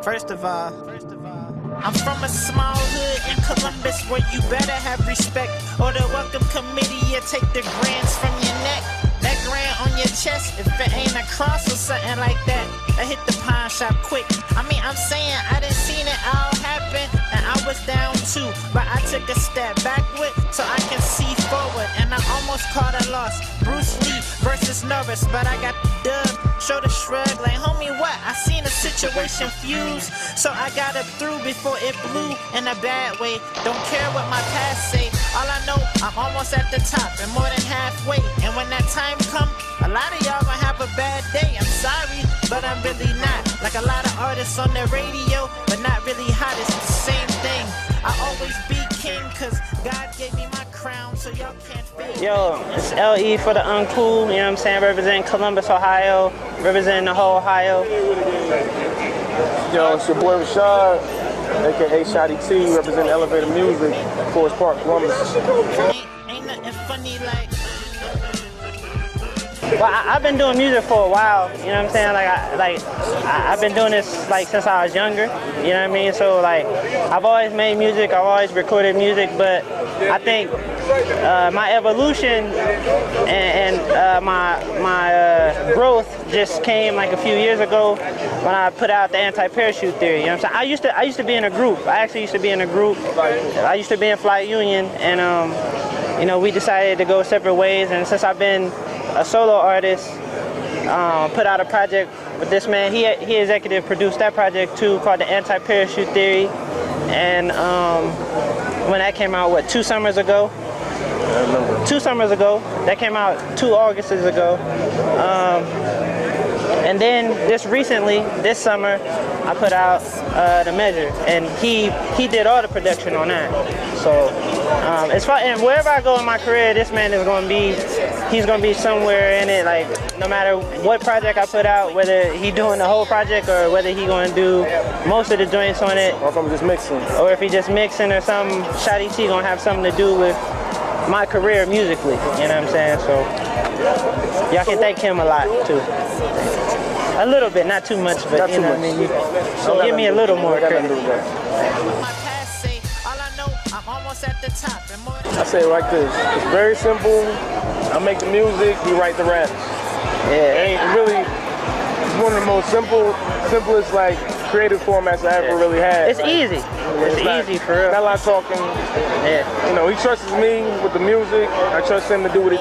First of all, I'm from a small hood in Columbus where you better have respect, or the welcome committee will take the grands from your neck. That grand on your chest, if it ain't a cross or something like that, I hit the pawn shop quick. I mean, I'm saying I done seen it all happen, and I was down too, but I took a step backward so I can see forward, and I almost caught a loss. Bruce Lee versus Norris, but I got the dub. Shoulder shrug, like homie, what? I seen a situation fuse, so I got up through before it blew in a bad way. Don't care what my past say. All I know, I'm almost at the top and more than halfway. And when that time come, a lot of y'all gonna have a bad day. I'm sorry, but I'm really not. Like a lot of artists on the radio, but not really hot. It's the same thing. I always be king, cause God gave me my crown, so y'all can't feel. Yo, it's LE for the UnCool, you know what I'm saying? Representing Columbus, Ohio, representing the whole Ohio. Yo, it's your boy Rashad, aka Shotty T, representing Elevator Music, Forest Park, Columbus. Ain't nothing funny like. Well, I've been doing music for a while, you know what I'm saying? I've been doing this like since I was younger, you know what I mean? So like, I've always made music, I've always recorded music, but I think my evolution and my growth just came like a few years ago when I put out the anti-parachute theory, you know what I'm saying? I used to be in a group. I actually used to be in a group. I used to be in Flight Union, and you know, we decided to go separate ways, and since I've been a solo artist, put out a project with this man. He executive produced that project too, called the Anti-Parachute Theory. And when that came out, what, 2 summers ago? I remember. 2 summers ago. That came out 2 Augusts ago. And then just recently, this summer, I put out The Measure, and he did all the production on that. So it's fun, and wherever I go in my career, this man is going to be, he's going to be somewhere in it. Like no matter what project I put out, whether he doing the whole project or whether he going to do most of the joints on it, or if I'm just mixing, or if he just mixing or something, Shotty T going to have something to do with my career musically. You know what I'm saying? So y'all can thank him a lot too. A little bit, not too much, but you know what I mean. You give me a little more credit. I say it like this. It's very simple. I make the music, you write the raps. Yeah. It ain't really, it's one of the most simplest like creative formats I ever really had. It's easy. It's easy for real. Not a lot of talking. Yeah. You know, he trusts me with the music. I trust him to do what he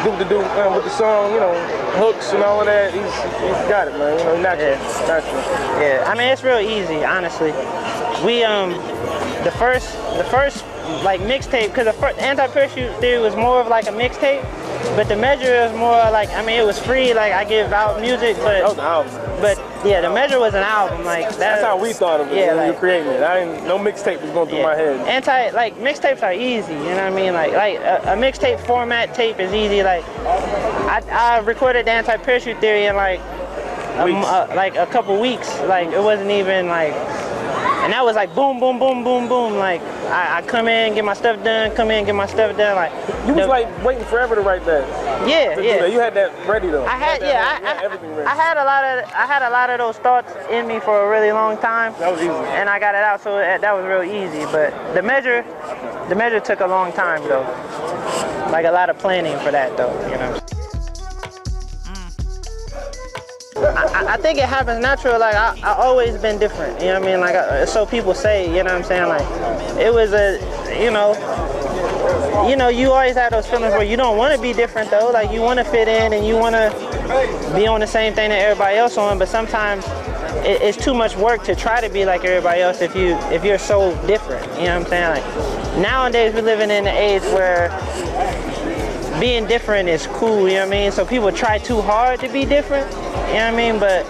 with the song, you know, hooks and all of that. He's got it, man. You know, natural. Yeah, I mean, it's real easy, honestly. We the first like mixtape, because the first Anti-Parachute Theory was more of like a mixtape, but The Measure is more like, I mean, it was free, like I give out music, but that was an album. But yeah, The Measure was an album. Like that's how we thought of it when we were creating it. No mixtape was going through my head. Mixtapes are easy, you know what I mean? Like a mixtape format tape is easy. Like I recorded the Anti-Parachute Theory in like a couple weeks. Like it wasn't even like. And that was like boom, boom, boom, boom, boom. Like I come in, get my stuff done, Like you was like waiting forever to write that. Yeah. You had that ready though. I had everything ready. I had a lot of those thoughts in me for a really long time. That was easy. And I got it out, so that was real easy. But the measure took a long time though. Like a lot of planning for that though, you know. I think it happens natural. Like I always been different, you know what I mean? Like so people say, you know what I'm saying? Like it was you know, you always have those feelings where you don't want to be different though. Like you want to fit in and you want to be on the same thing that everybody else on. But sometimes it's too much work to try to be like everybody else if you're so different. You know what I'm saying? Like nowadays we're living in an age where being different is cool, you know what I mean? So people try too hard to be different, you know what I mean? But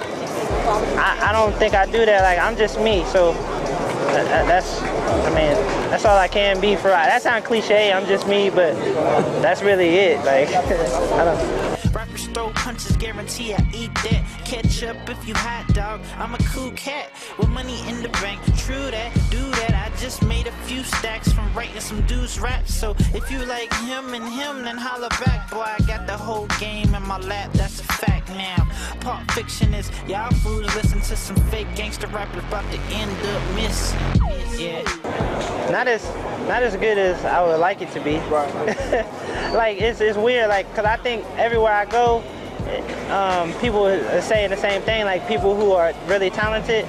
I don't think I do that. Like I'm just me, so that's all I can be for. That sounds cliche, I'm just me, but that's really it. Like I don't. Rappers throw punches, guarantee I eat that. Catch up if you hot dog. I'm a cool cat with money in the bank. True that, do that. I just made a few stacks from writing some dudes raps. So if you like him and him, then holla back. Boy, I got the whole game in my lap. That's a fact now. Pulp Fiction is. Y'all fools listen to some fake gangster rappers about to end up missing. Yeah. Not as good as I would like it to be. Right. Like it's weird, like, cause I think everywhere I go, people are saying the same thing. Like people who are really talented,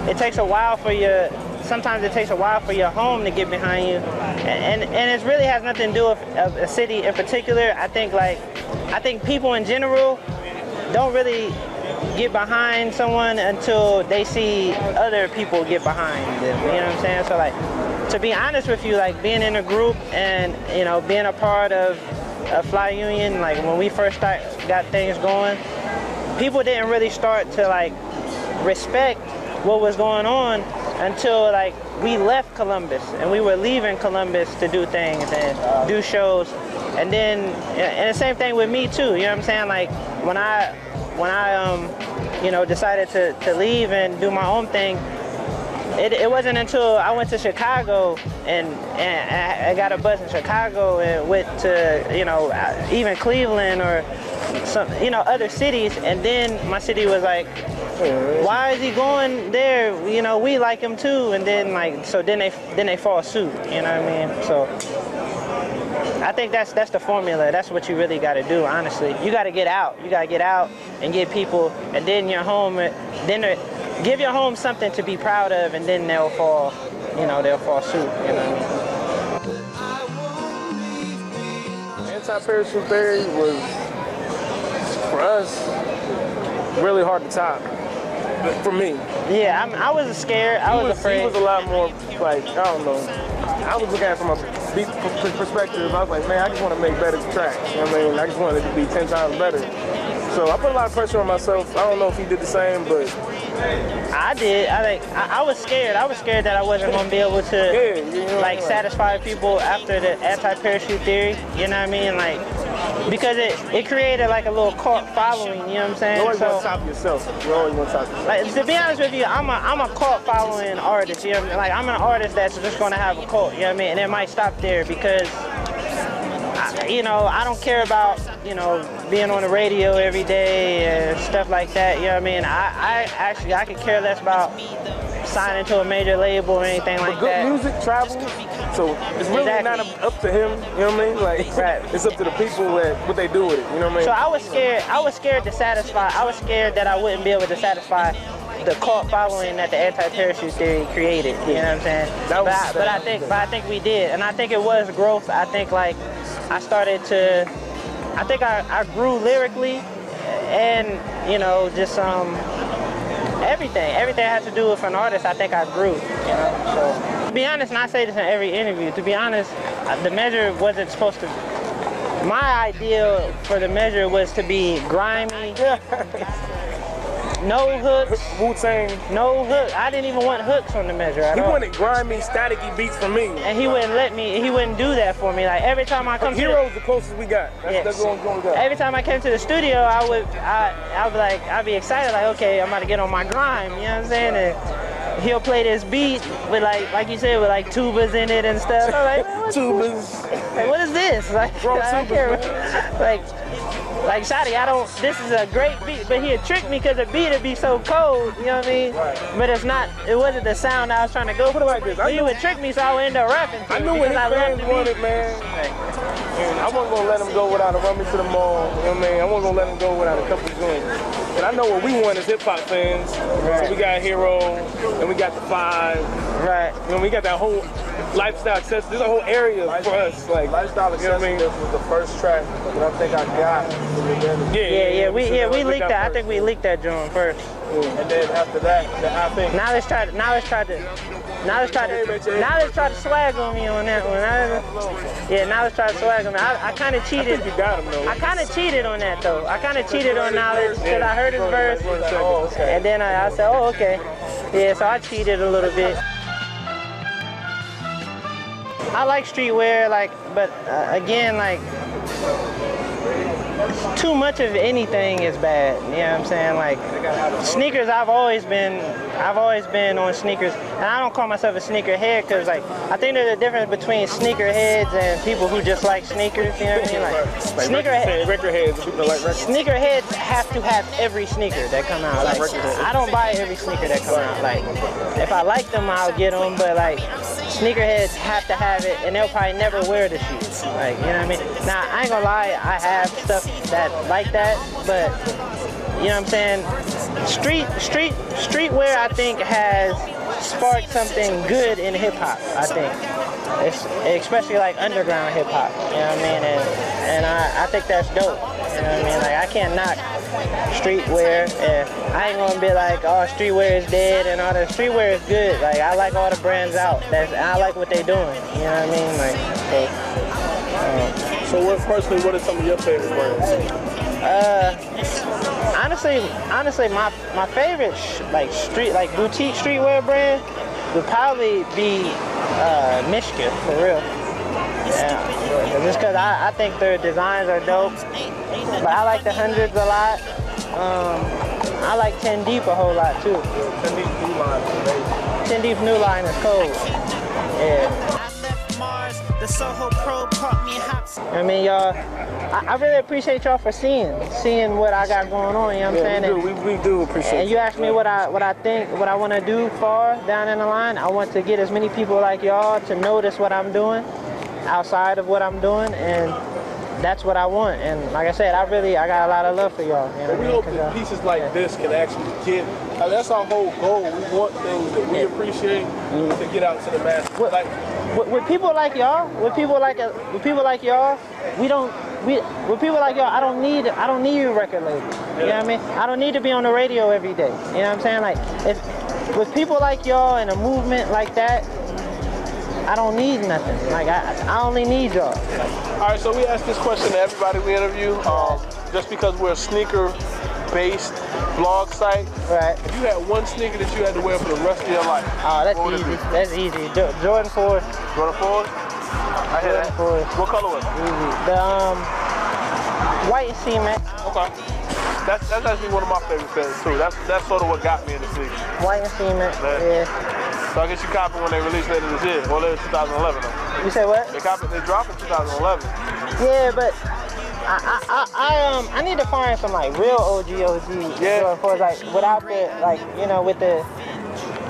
it takes a while for your. Sometimes it takes a while for your home to get behind you, and it really has nothing to do with a city in particular. I think people in general don't really get behind someone until they see other people get behind them. You know what I'm saying? So like, to be honest with you, like being in a group and being a part of a Fly Union, like when we first got things going, people didn't really start to like respect what was going on until like we left Columbus and we were leaving Columbus to do things and do shows. And then, and the same thing with me too, you know what I'm saying? Like when I decided to leave and do my own thing, it wasn't until I went to Chicago and I got a bus in Chicago and went to, even Cleveland or some, other cities, and then my city was like, why is he going there? We like him too. And then then they fall suit. You know what I mean? So I think that's the formula. That's what you really got to do. Honestly, you got to get out. You got to get out and get people, and then your home. Then give your home something to be proud of, and then they'll fall. They'll fall suit. You know what I mean? Anti-parachute theory was, for us, really hard to top. For me. Yeah, I was scared. I was afraid. He was a lot more like, I don't know. I was looking at it from a beat perspective. I was like, man, I just want to make better tracks. You know what I mean? I just wanted it to be 10 times better. So I put a lot of pressure on myself. I don't know if he did the same, but I did. I was scared. I was scared that I wasn't going to be able to satisfy people after the anti-parachute theory. You know what I mean? Like, because it created like a little cult following. You know what I'm saying? You always want to top yourself. You always want to top yourself. Like, to be honest with you, I'm a cult following artist. You know what I mean? Like, I'm an artist that's just going to have a cult. You know what I mean? And it might stop there because I don't care about, being on the radio every day and stuff like that, you know what I mean? I could care less about signing to a major label or anything like that. But good music travels, so it's really not up to him, you know what I mean? Like, right. It's up to the people what they do with it, you know what I mean? So I was scared to satisfy, I was scared that I wouldn't be able to satisfy the cult following that the anti-parachute theory created, you know what I'm saying? But I think we did, and I think it was growth. I think like I started to, I think I grew lyrically, and just everything had to do with an artist. I think I grew, So to be honest, and I say this in every interview, to be honest, the measure wasn't supposed to. My ideal for the measure was to be grimy. No hooks. Wu-Tang. No hook. I didn't even want hooks on the measure at all. He wanted grimy, staticky beats from me. And he wouldn't let me, he wouldn't do that for me. Like every time I come to Hero's the closest we got. That's what we got. Every time I came to the studio, I'd be excited, like, okay, I'm about to get on my grime, you know what I'm saying? And he'll play this beat with like you said, with like tubas in it and stuff. I'm like, man, tubas. Like, what is this? Like, I don't care. Like, Shotty, this is a great beat, but he'd trick me because the beat would be so cold, you know what I mean? Right. But it wasn't the sound I was trying to go for. Like this. But he would trick me, so I would end up rapping to I knew when his fans wanted, man. I wasn't going to let him go without a run me to the mall, you know what I mean? I wasn't going to let him go without a couple joints. And I know what we want as hip-hop fans. Right. So we got Hero, and we got the Five. Right. We got that whole lifestyle access. There's a whole area for us. Like, lifestyle accessibility was the first track that I think I got. We leaked that. I think we leaked that joint first. And then after that, I think. Now let's try to swag on me on that one. Now let's try to swag on me. I kind of cheated. I think you got him though. I kind of cheated on that though. I kind of cheated on Knowledge because I heard his verse, and then I said, oh, okay. Yeah, so I cheated a little bit. I like streetwear, but again, too much of anything is bad. You know what I'm saying? Like sneakers, I've always been on sneakers, and I don't call myself a sneakerhead because like I think there's a difference between sneakerheads and people who just like sneakers. You know what I mean? Like sneakerheads have to have every sneaker that come out. Like I don't buy every sneaker that come out. Like if I like them, I'll get them, but like sneakerheads have to have it, and they'll probably never wear the shoes. Like, you know what I mean? Now, I ain't gonna lie, I have stuff that like that, but you know what I'm saying? Streetwear, I think, has sparked something good in hip hop. I think, especially like underground hip hop. You know what I mean? And I think that's dope. You know what I mean? Like, I can't knock streetwear, and I ain't gonna be like, oh, streetwear is dead and all that. Streetwear is good. Like, I like all the brands out. I like what they doing. You know what I mean? Like, so what are some of your favorite brands? Honestly, my favorite boutique streetwear brand would probably be Michigan, for real. Yeah, just because I think their designs are dope. But I like the hundreds a lot. I like 10 Deep a whole lot too. 10 Deep New Line is amazing. 10 Deep New Line is cold. Yeah. The Soho Pro caught me hot. I mean, y'all, I really appreciate y'all for seeing what I got going on. You know what I'm saying? We do appreciate. And you asked me what I think, what I want to do far down in the line. I want to get as many people like y'all to notice what I'm doing outside of what I'm doing, and that's what I want. And like I said, I got a lot of love for y'all. You know we hope that pieces like this can actually get. That's our whole goal. We want things that we appreciate to get out to the masses. With people like y'all, with people like y'all, with people like y'all, I don't need a record label. You know what I mean? I don't need to be on the radio every day. You know what I'm saying? Like, with people like y'all and a movement like that, I don't need nothing. Like, I only need y'all. All right, so we ask this question to everybody we interview, just because we're a sneaker-based blog site. Right. If you had one sneaker that you had to wear for the rest of your life, oh, that's easy. That's easy. Jordan 4. Jordan 4s? I hear that. 4s. What color was it? Easy. The white cement. Okay. That's actually one of my favorite pairs too. That's sort of what got me into sneakers. White and cement. Yeah. So I guess you copied when they released later this year. Well, it was 2011 though. You say what? They dropped in 2011. Yeah, but I need to find some like real OG. Yeah. For like without the with the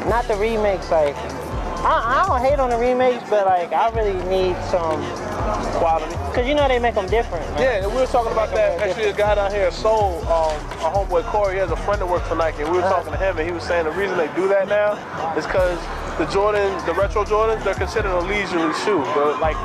not the remakes. Like I don't hate on the remakes, but like I really need some quality. Cause they make them different. Man. Yeah, and we were talking about that. Actually, a guy down here, Soul, our homeboy Corey, he has a friend that works for Nike, and we were talking to him, and he was saying the reason they do that now is because the retro Jordans, they're considered a leisurely shoe.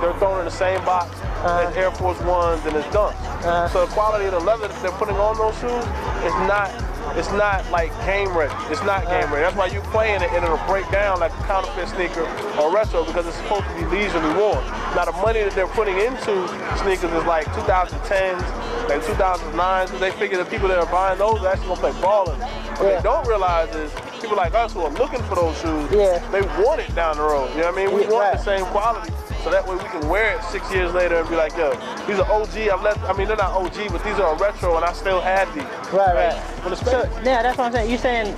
They're thrown in the same box as Air Force Ones and as Dunks. So the quality of the leather that they're putting on those shoes is not. It's not like game ready. It's not game ready. That's why you're playing it and it'll break down like a counterfeit sneaker or retro because it's supposed to be leisurely worn. Now the money that they're putting into sneakers is like 2010s, like 2009s, so they figure the people that are buying those are actually gonna play ball in them. What they don't realize is people like us who are looking for those shoes, they want it down the road. You know what I mean? We want the same quality. So that way we can wear it 6 years later and be like, yo, these are OG. They're not OG, but these are retro, and I still had these. Right. So yeah, that's what I'm saying. You saying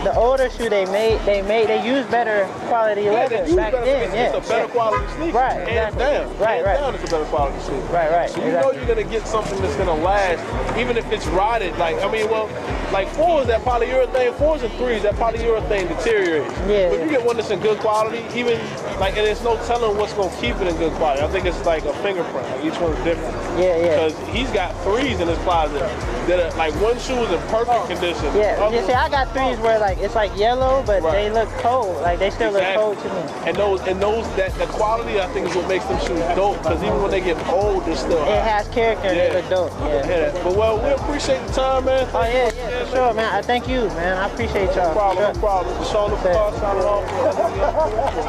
the older shoe they use better quality leather back then. It's a better quality sneaker. Right. Hands down. Right. It's a better quality sneaker. Right. So you know you're gonna get something that's gonna last, even if it's rotted. Like 4s, that polyurethane, 4s and 3s, that polyurethane deteriorates. Yeah. But if you get one that's in good quality, and there's no telling what's gonna keep it in good quality. I think it's like a fingerprint. Like each one's different. Yeah. Because he's got 3s in his closet that are like one shoe is in perfect condition. Yeah. You see, I got 3s where like it's like yellow, but they look cold. Like they still look cold to me. And the quality I think is what makes them shoes dope. Because even when they get old, they're still hot. It has character. And they look dope. Yeah. But we appreciate the time, man. Oh yeah, for sure, man. I thank you, man. I appreciate y'all. No problem. Sean the Car, signing off.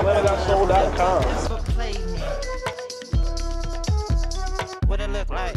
LeonardGotSold.com. What it look like?